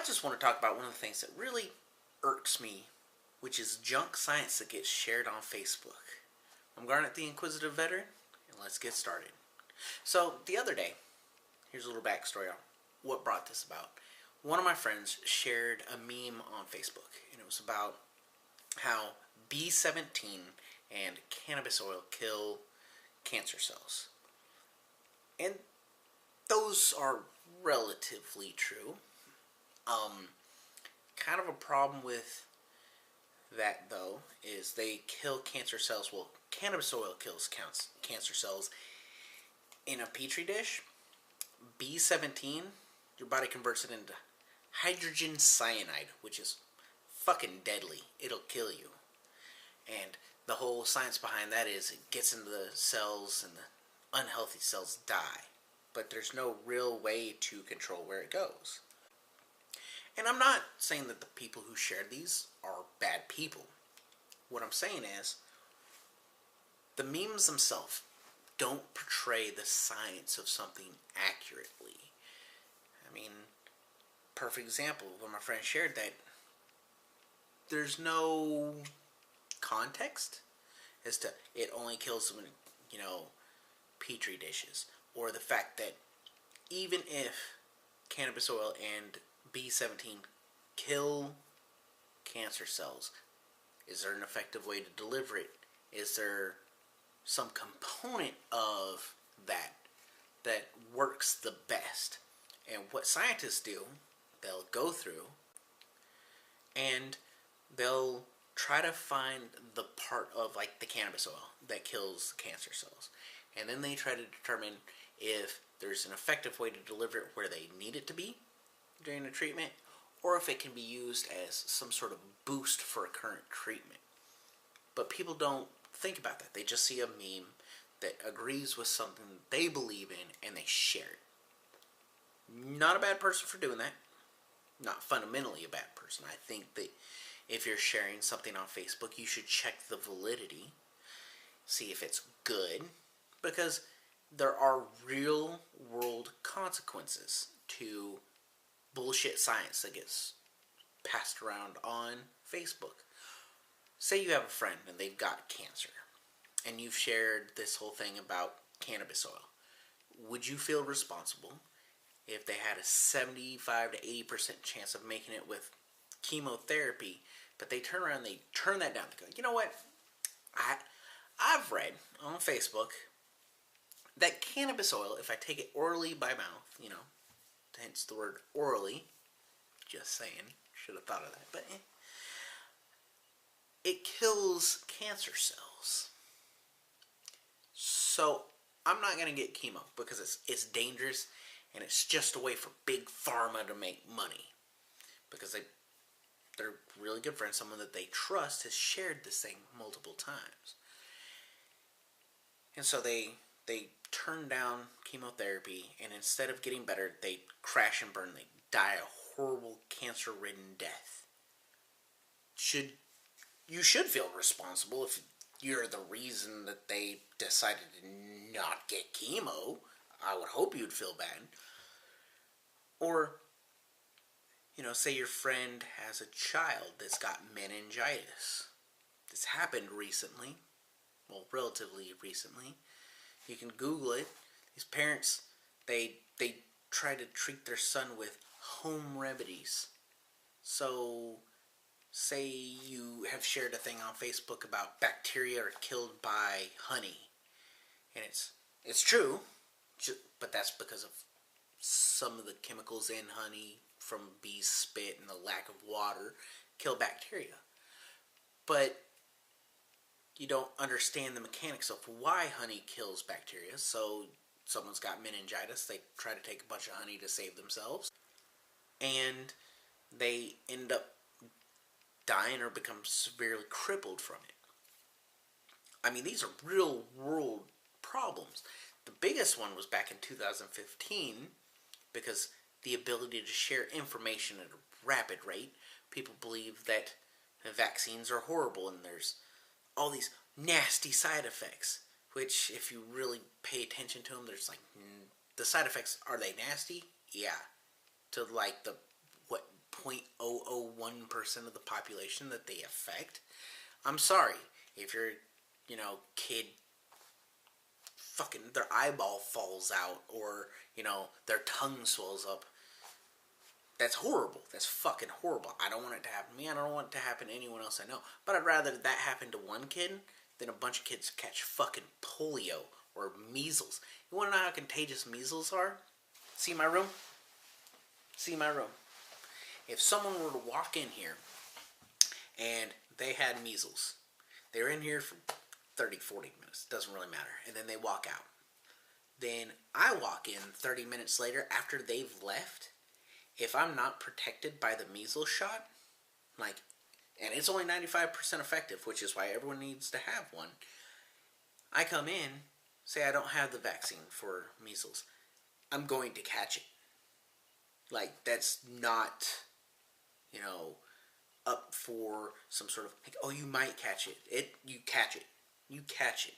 just want to talk about one of the things that really irks me, which is junk science that gets shared on Facebook. I'm Garnet the Inquisitive Veteran, and let's get started. So, the other day, here's a little backstory on what brought this about. One of my friends shared a meme on Facebook, and it was about how B17 and cannabis oil kill cancer cells. And those are relatively true. Kind of a problem with that, though, is they kill cancer cells. Well, cannabis oil kills cancer cells in a petri dish. B17, your body converts it into hydrogen cyanide, which is fucking deadly. It'll kill you. And the whole science behind that is it gets into the cells and the unhealthy cells die. But there's no real way to control where it goes. And I'm not saying that the people who shared these are bad people. What I'm saying is, the memes themselves don't portray the science of something accurately. I mean, perfect example, when my friend shared that, there's no context as to it only kills them in, petri dishes. Or the fact that even if cannabis oil and B17 kill cancer cells, is there an effective way to deliver it? Is there some component of that works the best? And what scientists do, they'll go through and they'll try to find the part of, like, the cannabis oil that kills cancer cells. And then they try to determine if there's an effective way to deliver it where they need it to be during the treatment, or if it can be used as some sort of boost for a current treatment. But people don't think about that. They just see a meme that agrees with something they believe in and they share it. Not a bad person for doing that. Not fundamentally a bad person. I think that if you're sharing something on Facebook, you should check the validity, see if it's good, because there are real world consequences to bullshit science that gets passed around on Facebook. Say you have a friend and they've got cancer, and you've shared this whole thing about cannabis oil. Would you feel responsible if they had a 75 to 80% chance of making it with chemotherapy, but they turn around and they turn that down? They go, you know what? I've read on Facebook that cannabis oil, if I take it orally by mouth, hence the word orally, just saying, should have thought of that, but it kills cancer cells. So I'm not going to get chemo because it's dangerous and it's just a way for big pharma to make money, because they're really good friends. Someone that they trust has shared this thing multiple times. And so they turn down chemotherapy, and instead of getting better, they crash and burn. They die a horrible cancer-ridden death. You should feel responsible if you're the reason that they decided to not get chemo. I would hope you'd feel bad. Or, say your friend has a child that's got meningitis. This happened recently. Well, relatively recently. You can Google it. These parents, they try to treat their son with home remedies. So, say you have shared a thing on Facebook about bacteria are killed by honey. And it's true, but that's because of some of the chemicals in honey from bees' spit and the lack of water kill bacteria. But you don't understand the mechanics of why honey kills bacteria. So someone's got meningitis, they try to take a bunch of honey to save themselves, and they end up dying or become severely crippled from it. I mean, these are real world problems. The biggest one was back in 2015, because the ability to share information at a rapid rate. People believe that vaccines are horrible and there's all these nasty side effects, which, if you really pay attention to them, there's the side effects, are they nasty? Yeah. To what 0.001% of the population that they affect. I'm sorry if your, kid fucking their eyeball falls out or, their tongue swells up. That's horrible. That's fucking horrible. I don't want it to happen to me. I don't want it to happen to anyone else I know. But I'd rather that happen to one kid than a bunch of kids catch fucking polio or measles. You want to know how contagious measles are? See my room? See my room. If someone were to walk in here and they had measles, they're in here for 30, 40 minutes. Doesn't really matter. And then they walk out. Then I walk in 30 minutes later after they've left. If I'm not protected by the measles shot, and it's only 95% effective, which is why everyone needs to have one. I come in, say I don't have the vaccine for measles. I'm going to catch it. That's not, up for some sort of, you might catch it. You catch it. You catch it.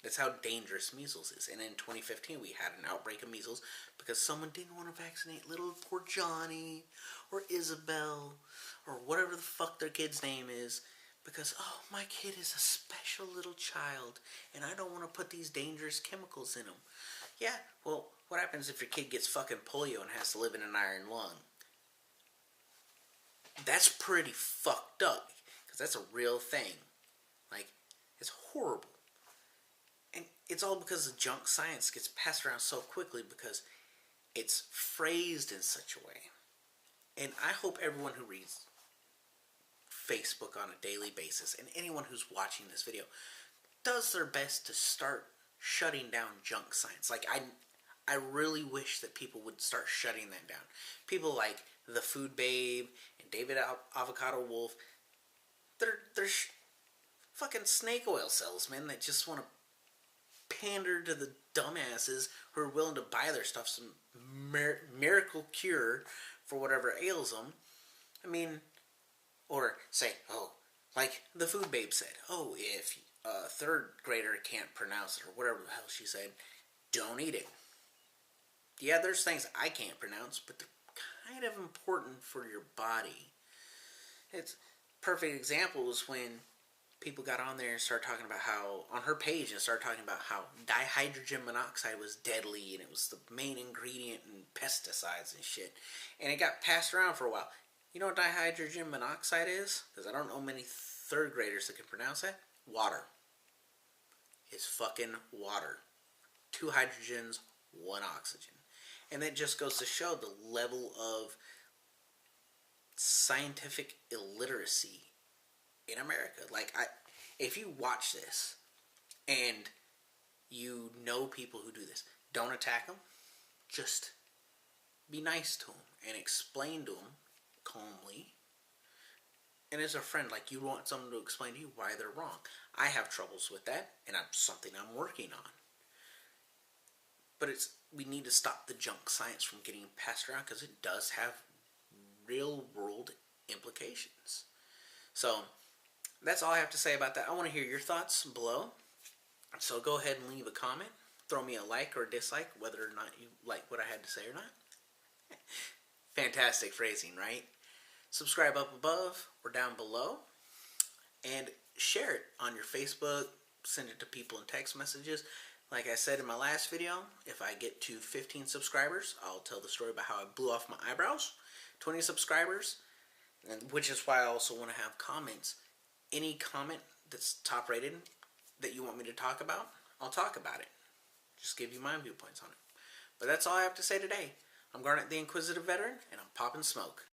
That's how dangerous measles is. And in 2015, we had an outbreak of measles because someone didn't want to vaccinate little poor Johnny or Isabel or whatever the fuck their kid's name is because, my kid is a special little child and I don't want to put these dangerous chemicals in him. Yeah, well, what happens if your kid gets fucking polio and has to live in an iron lung? That's pretty fucked up because that's a real thing. It's horrible. And it's all because the junk science gets passed around so quickly because it's phrased in such a way. And I hope everyone who reads Facebook on a daily basis and anyone who's watching this video does their best to start shutting down junk science. I really wish that people would start shutting that down. People like the Food Babe and David Avocado Wolf, they're fucking snake oil salesmen that just want to pander to the dumbasses who are willing to buy their stuff some miracle cure for whatever ails them. Or say, like the Food Babe said, if a third grader can't pronounce it or whatever the hell she said, don't eat it. Yeah, there's things I can't pronounce, but they're kind of important for your body. It's perfect example is when people got on there and started talking about how, on her page, and started talking about how dihydrogen monoxide was deadly and it was the main ingredient in pesticides and shit. And it got passed around for a while. You know what dihydrogen monoxide is? Because I don't know many third graders that can pronounce that. Water. It's fucking water. 2 hydrogens, 1 oxygen. And that just goes to show the level of scientific illiteracy in America. If you watch this and you know people who do this, don't attack them. Just be nice to them and explain to them calmly. And as a friend, you want someone to explain to you why they're wrong. I have troubles with that, and it's something I'm working on. But we need to stop the junk science from getting passed around because it does have real world implications. So that's all I have to say about that. I want to hear your thoughts below. So go ahead and leave a comment. Throw me a like or a dislike, whether or not you like what I had to say or not. Fantastic phrasing, right? Subscribe up above or down below. And share it on your Facebook. Send it to people in text messages. Like I said in my last video, if I get to 15 subscribers, I'll tell the story about how I blew off my eyebrows. 20 subscribers, which is why I also want to have comments. Any comment that's top rated that you want me to talk about, I'll talk about it. Just give you my viewpoints on it. But that's all I have to say today. I'm Garnet the Inquisitive Veteran, and I'm popping smoke.